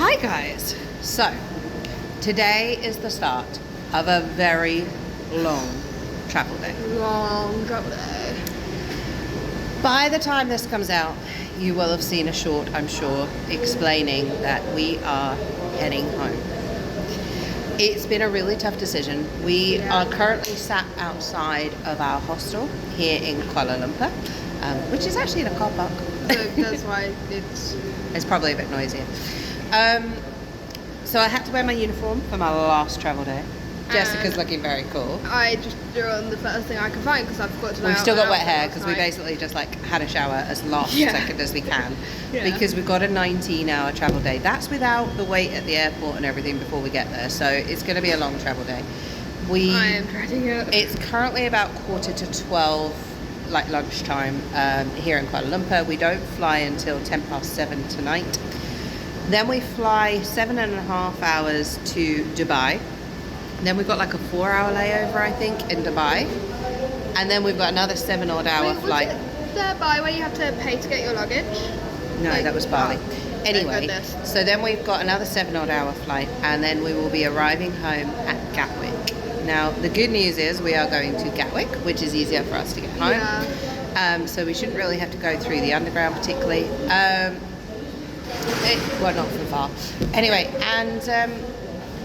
Hi guys! So, today is the start of a very long travel day. Long travel day. By the time this comes out, you will have seen a short, I'm sure, explaining that we are heading home. It's been a really tough decision. We are currently sat outside of our hostel here in Kuala Lumpur, which is actually in a car park. So that's why It's probably a bit noisier. So I had to wear my uniform for my last travel day. Jessica's looking very cool. I just threw on the first thing I could find because I forgot to. We've still got wet hair because we basically just had a shower as last second as we can because we've got a 19-hour travel day. That's without the wait at the airport and everything before we get there. So it's going to be a long travel day. I am dreading it. It's currently about 11:45, like lunchtime, here in Kuala Lumpur. We don't fly until 7:10 tonight. Then we fly 7.5 hours to Dubai. Then we've got like a 4-hour layover, I think, in Dubai. And then we've got another 7-odd-hour flight. Was it Dubai where you have to pay to get your luggage? No, that was Bali. Anyway, goodness. so then we've got another 7-odd-hour flight, and then we will be arriving home at Gatwick. Now, the good news is we are going to Gatwick, which is easier for us to get home. Yeah. So we shouldn't really have to go through the underground particularly. Well, not from far. Anyway, and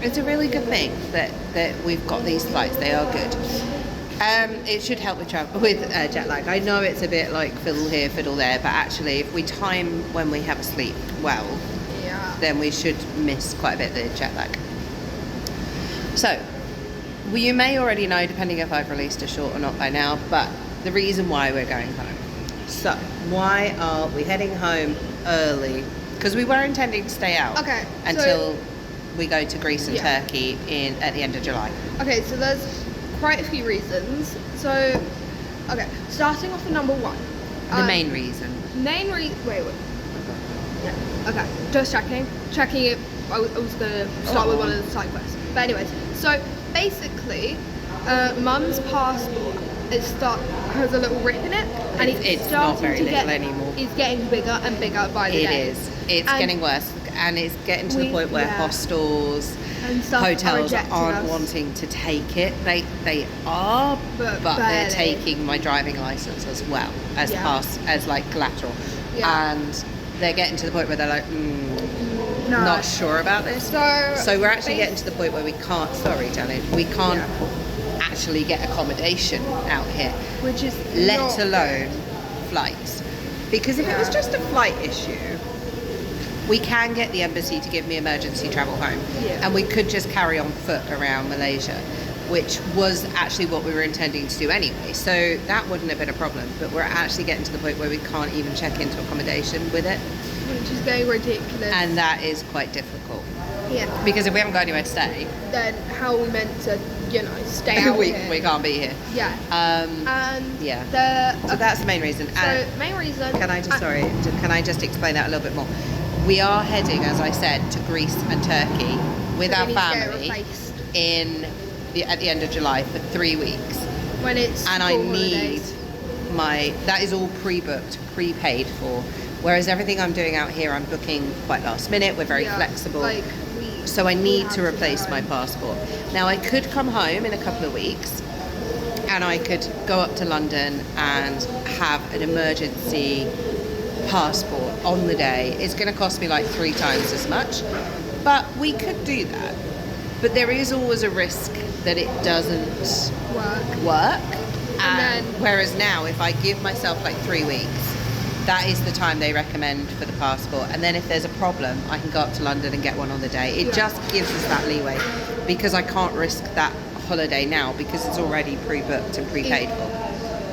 it's a really good thing that we've got these flights. They are good. It should help with jet lag. I know it's a bit like fiddle here, fiddle there, but actually if we time when we have a sleep well, then we should miss quite a bit of the jet lag. So, you may already know, depending if I've released a short or not by now, but the reason why we're going home. So, why are we heading home early? Because we were intending to stay out until we go to Greece and Turkey at the end of July. Okay, so there's quite a few reasons. So, okay, starting off with number one. The main reason. Wait. Yeah. Okay, just checking it. I was going to start with one of the side quests. But anyways, so basically, Mum's passport has a little rip in it, and it's not very little anymore. It's getting bigger and bigger by the day. It is. It's getting worse, and it's getting to the point where hostels and hotels aren't wanting to take it. They are, but they're taking my driving license as well as collateral, and they're getting to the point where they're like, not sure about this. So we're actually getting to the point where we can't. Sorry, Janet, we can't actually get accommodation out here, which is let alone flights. Because if it was just a flight issue, we can get the embassy to give me emergency travel home, and we could just carry on foot around Malaysia, which was actually what we were intending to do anyway. So that wouldn't have been a problem. But we're actually getting to the point where we can't even check into accommodation with it, which is getting ridiculous. And that is quite difficult. Yeah. Because if we haven't got anywhere to stay, then how are we meant to, stay out here? We can't be here. Yeah. So that's the main reason. Main reason. Can I just explain that a little bit more? We are heading, as I said, to Greece and Turkey with our family at the end of July for 3 weeks. When it's and I need that is all pre-booked, prepaid for. Whereas everything I'm doing out here, I'm booking quite last minute. We're very flexible. So I need to replace my passport. Now I could come home in a couple of weeks and I could go up to London and have an emergency passport on the day. It's going to cost me like 3 times as much, but we could do that. But there is always a risk that it doesn't work. Whereas now, if I give myself like 3 weeks, that is the time they recommend for the passport. And then if there's a problem, I can go up to London and get one on the day. It just gives us that leeway, because I can't risk that holiday now because it's already pre-booked and prepaid for.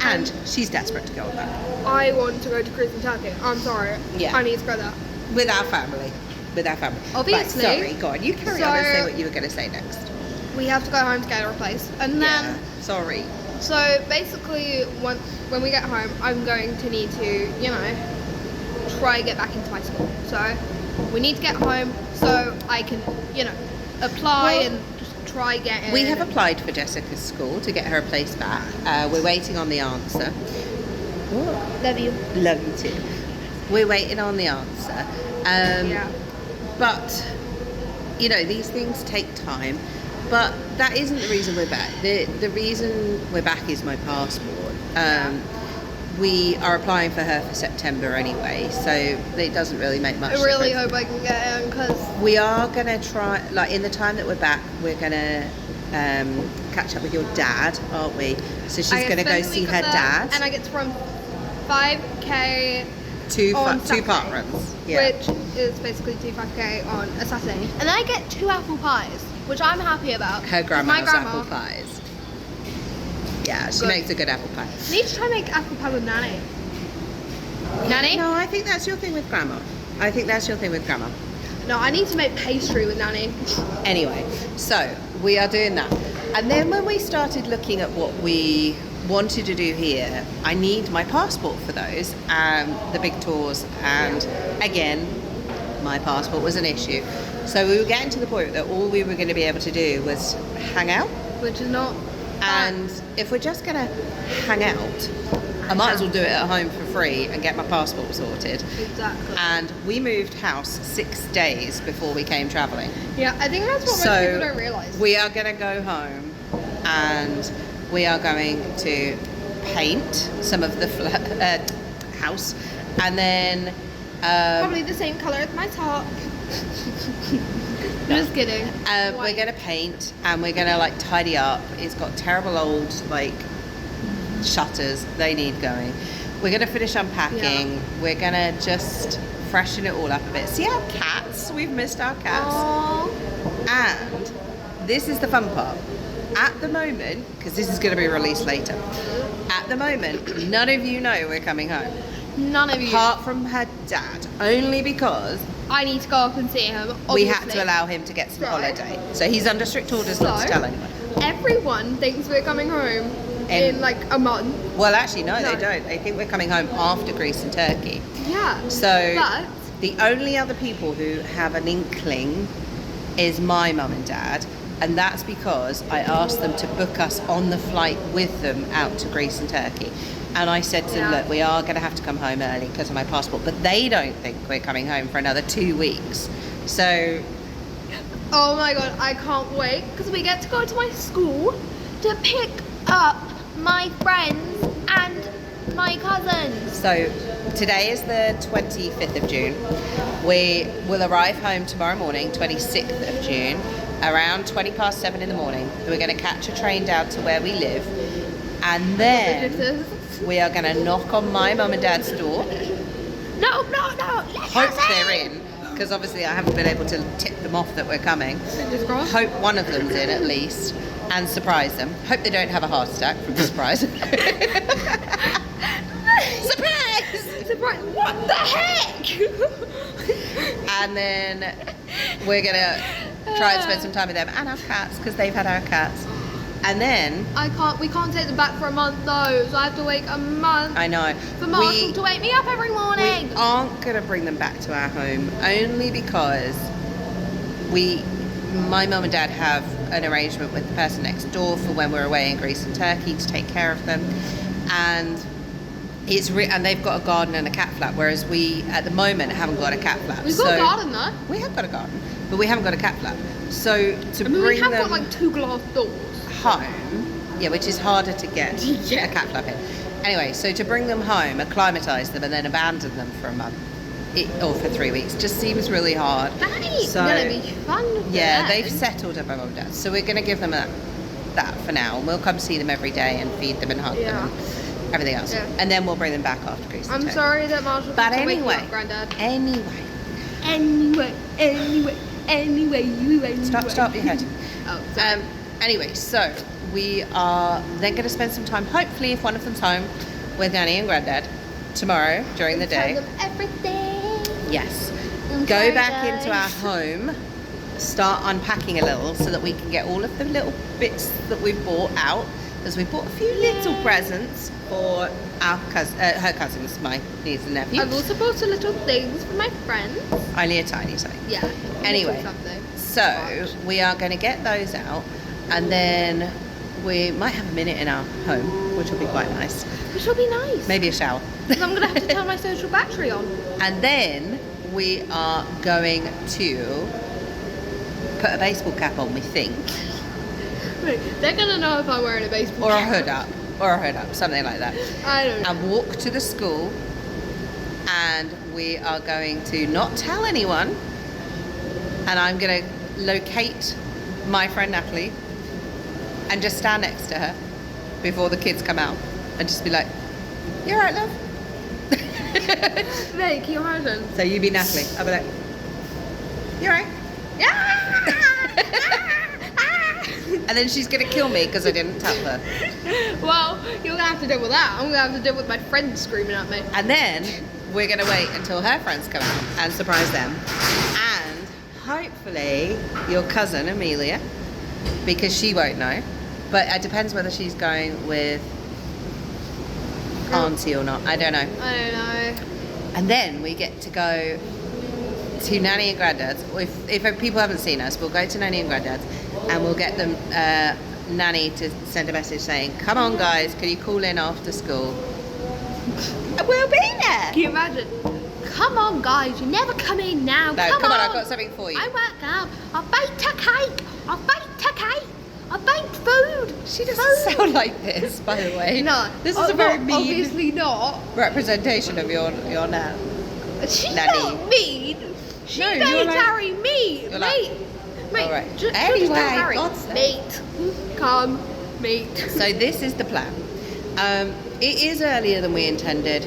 And she's desperate to go on that. I want to go to Greece and Turkey. I'm sorry. I need to go there. With our family. Obviously. Right, sorry, go on. You carry on and say what you were going to say next. We have to go home to get a replace. And then... sorry. So basically, when we get home, I'm going to need to, try and get back into my school. So we need to get home so I can, apply and just try getting. We have applied for Jessica's school to get her a place back. We're waiting on the answer. Love you. Love you too. We're waiting on the answer. But, you know, these things take time. But that isn't the reason we're back. The reason we're back is my passport. We are applying for her for September anyway, so it doesn't really make much I really difference. hope I can get in because We are going to try, like in the time that we're back, we're going to catch up with your dad, aren't we? So she's going to go see her dad. And I get to run 5k two on part Saturday, runs. Yeah. which is basically 2 5k on a Saturday. And then I get 2 apple pies, which I'm happy about. Her My grandma's grandma apple pies. Yeah, she Good. makes a good apple pie. Need to try and make apple pie with Nanny. Nanny? No, I think that's your thing with grandma. I think that's your thing with grandma. No, I need to make pastry with Nanny. Anyway, so we are doing that. And then when we started looking at what we wanted to do here, I need my passport for those, the big tours, and again, my passport was an issue. So we were getting to the point that all we were going to be able to do was hang out. Which is not And if we're just going to hang out, I might as well do it at home for free and get my passport sorted. exactly. And we moved house 6 days before we came travelling. Yeah, I think that's what most people don't realise. We are going to go home and we are going to paint some of the house, and then Probably the same colour as my top. Just kidding. we're going to paint and we're going to like tidy up. It's got terrible old like shutters, they need going. We're going to finish unpacking. Yeah. We're going to just freshen it all up a bit. See our cats? We've missed our cats. Aww. And this is the fun part. At the moment, because this is going to be released later, at the moment, none of you know we're coming home. None of you. Apart from her dad, only because I need to go up and see him. Obviously. we had to allow him to get some Right. holiday. So he's under strict orders not to So- tell anyone. Everyone thinks we're coming home in like a month. Well, actually, no, No. they don't. They think we're coming home after Greece and Turkey. Yeah. So But the only other people who have an inkling is my mum and dad. And that's because I asked them to book us on the flight with them out to Greece and Turkey. And I said to them, Yeah. look, we are going to have to come home early because of my passport. But they don't think we're coming home for another 2 weeks. So, oh my god, I can't wait because we get to go to my school to pick up my friends and my cousins. so today is the 25th of June. We will arrive home tomorrow morning, 26th of June, around 7:20 in the morning. We're going to catch a train down to where we live. And then we are going to knock on my mum and dad's door. No, no, no. Let Hope us they're in, because obviously I haven't been able to tip them off that we're coming. Fingers crossed. Hope one of them's in at least, and surprise them. Hope they don't have a heart attack from the surprise. Surprise! Surprise. What the heck? And then we're gonna try and spend some time with them and our cats, because they've had our cats. And then we can't take them back for a month though, so I have to wait a month I know for Marshall to wake me up every morning. we aren't gonna bring them back to our home, only because my mum and dad have an arrangement with the person next door for when we're away in Greece and Turkey to take care of them, and and they've got a garden and a cat flap, whereas we at the moment haven't got a cat flap. We've got a garden though. We have got a garden, but we haven't got a cat flap. So to I mean, we bring have them got like 2 glass doors. home, yeah, which is harder to get Yeah. a cat flap in. Anyway, so to bring them home, acclimatise them, and then abandon them for a month, or for 3 weeks, just seems really hard. That ain't So- gonna be fun. for Yeah, them. they've settled at my mum and dad, so we're going to give them that for now. We'll come see them every day and feed them and hug Yeah. them and everything else. Yeah. And then we'll bring them back after Greece and I'm Turkey. sorry that Marshall But didn't wake me anyway, up, Granddad. Anyway. Stop your head. Oh, sorry. Anyway, so we are then going to spend some time, hopefully if one of them's home, with Nanny and Granddad tomorrow during the day. Tell them everything. Yes. I'm Go sorry, back into our guys. home, start unpacking a little so that we can get all of the little bits that we've bought out, because we bought a few little presents for our her cousins, my niece and nephew. I've also bought a little things for my friends. Only a tiny something. Yeah. Anyway, Something. So we are going to get those out, and then we might have a minute in our home, which will be quite nice. Which will be nice. Maybe a shower. Because I'm going to have to turn my social battery on. And then we are going to put a baseball cap on, we think. Wait, they're gonna know if I'm wearing a baseball Or a cap. hood up. Or a hood up, something like that. I don't know. And walk to the school. And we are going to not tell anyone. And I'm going to locate my friend Natalie and just stand next to her before the kids come out and just be like, "You alright, love?" Mate, can you imagine? So you be Natalie. I'll be like, "You alright?" And then she's going to kill me because I didn't tell her. Well, you're gonna have to deal with that. I'm gonna have to deal with my friends screaming at me. And then we're going to wait until her friends come out and surprise them. And hopefully your cousin Amelia, because she won't know, but it depends whether she's going with Auntie or not. I don't know. I don't know. And then we get to go to Nanny and Granddad's. If people haven't seen us, we'll go to Nanny and Granddad's and we'll get them Nanny to send a message saying, "Come on guys, can you call in after school?" And we'll be there. Can you imagine? Come on, guys, you never come in now. No, come on, I've got something for you. I work out. I baked a cake. I baked a cake. I baked food. She doesn't sound like this, by the way. No, This is a very mean Obviously not. representation of your nan. She's Nanny. not mean. She's No, very, you're like- very mean. you're like- Mate, All right. just Anyway, don't worry. God's sake. Mate, come, mate. So this is the plan. It is earlier than we intended.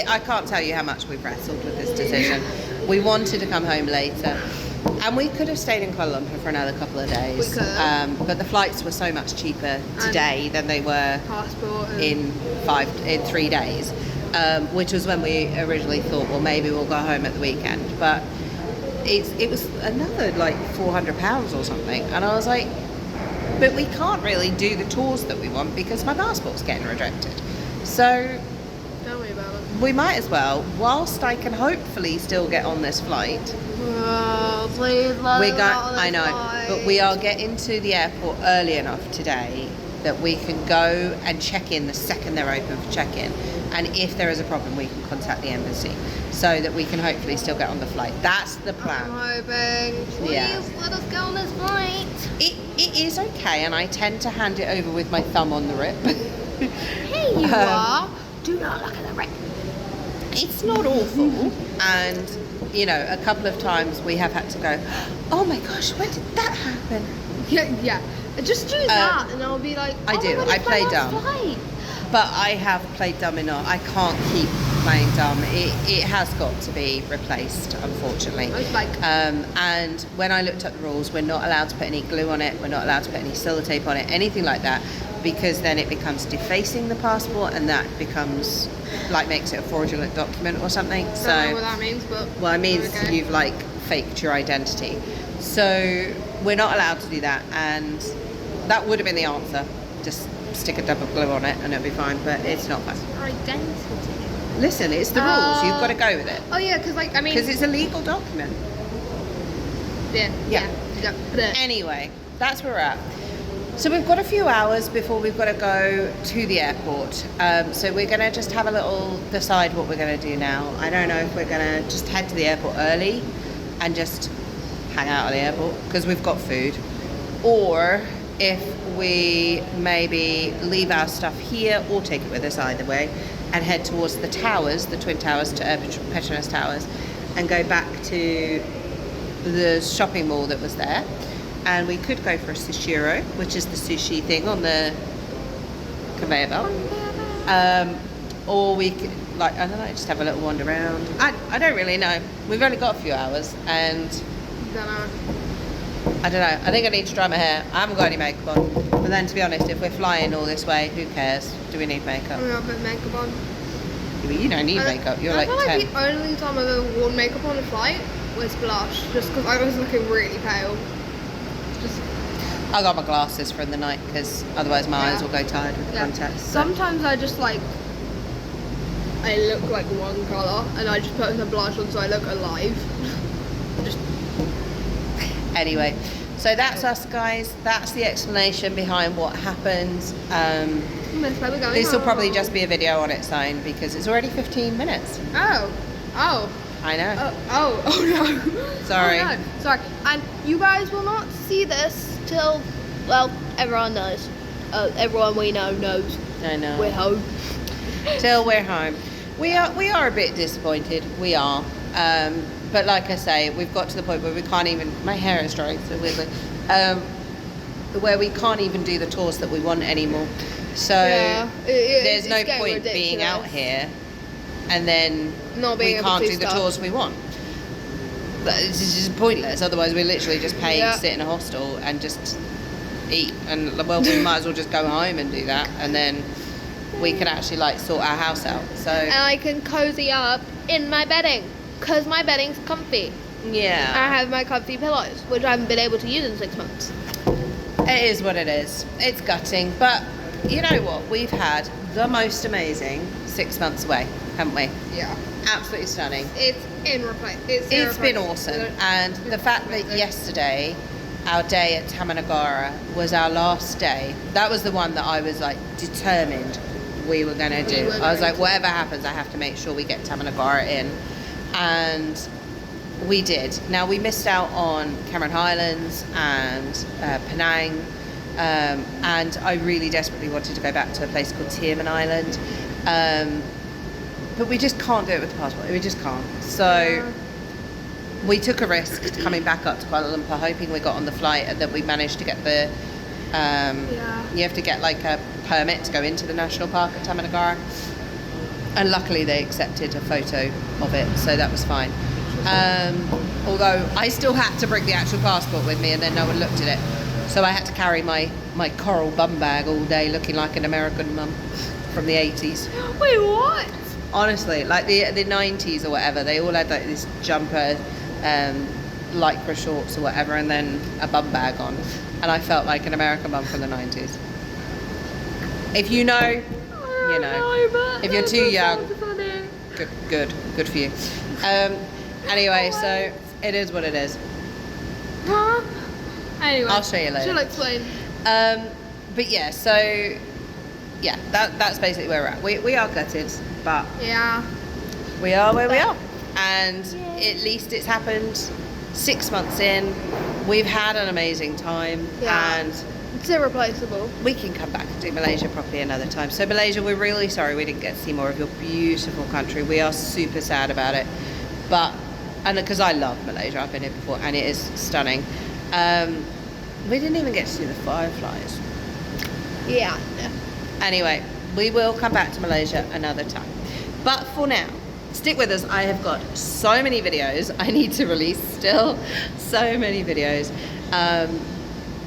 I can't tell you how much we've wrestled with this decision. We wanted to come home later. And we could have stayed in Kuala Lumpur for another couple of days. We could have. But the flights were so much cheaper today than they were Passport. in 3 days, which was when we originally thought, well, maybe we'll go home at the weekend. But it was another like £400 or something, and I was like, but we can't really do the tours that we want because my passport's getting rejected. So Tell me about it. we might as well, whilst I can hopefully still get on this flight. Oh, please let We us got, out of I this know, flight. but we are getting to the airport early enough today that we can go and check in the second they're open for check-in. And if there is a problem, we can contact the embassy so that we can hopefully still get on the flight. That's the I'm plan. hoping. Please Yeah. let us go on this flight. It is okay, and I tend to hand it over with my thumb on the rip. Here you are. Do not look at the red. It's not awful, and you know, a couple of times we have had to go, "Oh my gosh, when did that happen?" Yeah. Just do that, and I'll be like, I oh do. my God, I it's play my last dumb. flight. But I have played dumb enough. I can't keep playing dumb. It has got to be replaced, unfortunately. I was like, And when I looked at the rules, we're not allowed to put any glue on it. We're not allowed to put any sellotape on it, anything like that, because then it becomes defacing the passport, and that becomes like makes it a fraudulent document or something. I don't know what that means, but Well, it means okay. you've like faked your identity. So we're not allowed to do that, and that would have been the answer. Just stick a dab of glue on it and it'll be fine, but it's not fun. Your identity. Listen, it's the rules. You've got to go with it Oh yeah, because like I mean. because it's a legal document. Yeah. Anyway, that's where we're at. So we've got a few hours before we've got to go to the airport. So we're going to just have a little decide what we're going to do now. I don't know if we're going to just head to the airport early and just hang out at the airport because we've got food, or if we maybe leave our stuff here or take it with us either way and head towards the towers, the Twin Towers to Petronas Towers, and go back to the shopping mall that was there. And we could go for a sushiro, which is the sushi thing on the conveyor belt. Or we could, like, I don't know, just have a little wander around. I don't really know. We've only got a few hours, and I don't know. I think I need to dry my hair. I haven't got any makeup on. But then, to be honest, if we're flying all this way, who cares? Do we need makeup? I'm gonna put makeup on. You don't need makeup. You're like I feel 10. like the only time I've ever worn makeup on a flight was blush, just because I was looking really pale. Just I got my glasses for the night because otherwise my eyes will go tired with the contacts. So. Sometimes I just like I look like one colour and I just put some blush on so I look alive. Just Anyway, so that's us, guys. That's the explanation behind what happened. that's where we're going. This will probably just be a video on its own because it's already 15 minutes. Oh. I know. Oh no. Sorry. Oh, no. Sorry. And you guys will not see this till, well, everyone knows. Everyone we know knows. I know. We're home. Till we're home. We are a bit disappointed. We are. But like I say, we've got to the point where we can't even. My hair is drying so weirdly. Where we can't even do the tours that we want anymore. So there's no point being out here and then we can't do the tours we want. It's just pointless. Otherwise, we're literally just paying to sit in a hostel and just eat. And well, we might as well just go home and do that, and then we can actually like sort our house out. So and I can cozy up in my bedding because my bedding's comfy. Yeah. I have my comfy pillows, which I haven't been able to use in 6 months. It is what it is. It's gutting, but you know what? We've had the most amazing 6 months away, haven't we? Yeah. Absolutely stunning. It's It's been awesome. And the fact that yesterday, our day at Tamanagara was our last day, that was the one that I was like determined we were going to do. I was like, whatever happens, I have to make sure we get Tamanagara in. And we did. Now, we missed out on Cameron Highlands and Penang. And I really desperately wanted to go back to a place called Tioman Island. But we just can't do it with the passport. We just can't. So we took a risk coming back up to Kuala Lumpur, hoping we got on the flight and that we managed to get the... You have to get like a permit to go into the national park at Tamanagara. And luckily they accepted a photo of it, so that was fine. Although I still had to bring the actual passport with me and then no one looked at it. So I had to carry my coral bum bag all day looking like an American mum from the 80s. Wait, what? Honestly, like the 90s or whatever, they all had like this jumper, lycra shorts or whatever, and then a bum bag on. And I felt like an American mum from the 90s. If you know, you know. If you're too young, good for you. Anyway, so it is what it is. Huh? Anyway, I'll show you later. She'll explain. But yeah, so yeah, that's basically where we're at. We are gutted, but yeah, we are where we are, and at least it's happened 6 months in. We've had an amazing time, and it's irreplaceable. we can come back and do Malaysia properly another time. So Malaysia, we're really sorry we didn't get to see more of your beautiful country. We are super sad about it, but because I love Malaysia, I've been here before, and it is stunning. We didn't even get to see the fireflies. Yeah. Anyway, we will come back to Malaysia another time. But for now, stick with us. I have got so many videos I need to release still. So many videos.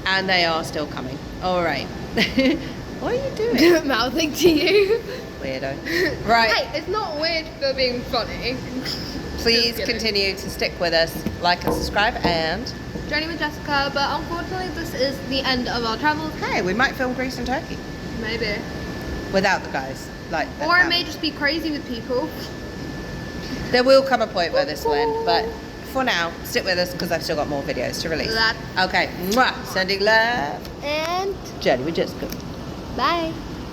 And they are still coming. All right. What are you doing? Mouthing to you. Weirdo. Right. Hey, it's not weird for being funny. Please continue to stick with us. Like and subscribe and... Journey with Jessica, but unfortunately this is the end of our travels. Hey, we might film Greece and Turkey. Maybe. Without the guys. Or it may just be crazy with people. There will come a point where this will end, but for now, stick with us because I've still got more videos to release. Okay, mwah, sending love. And Journey with Jessica. bye.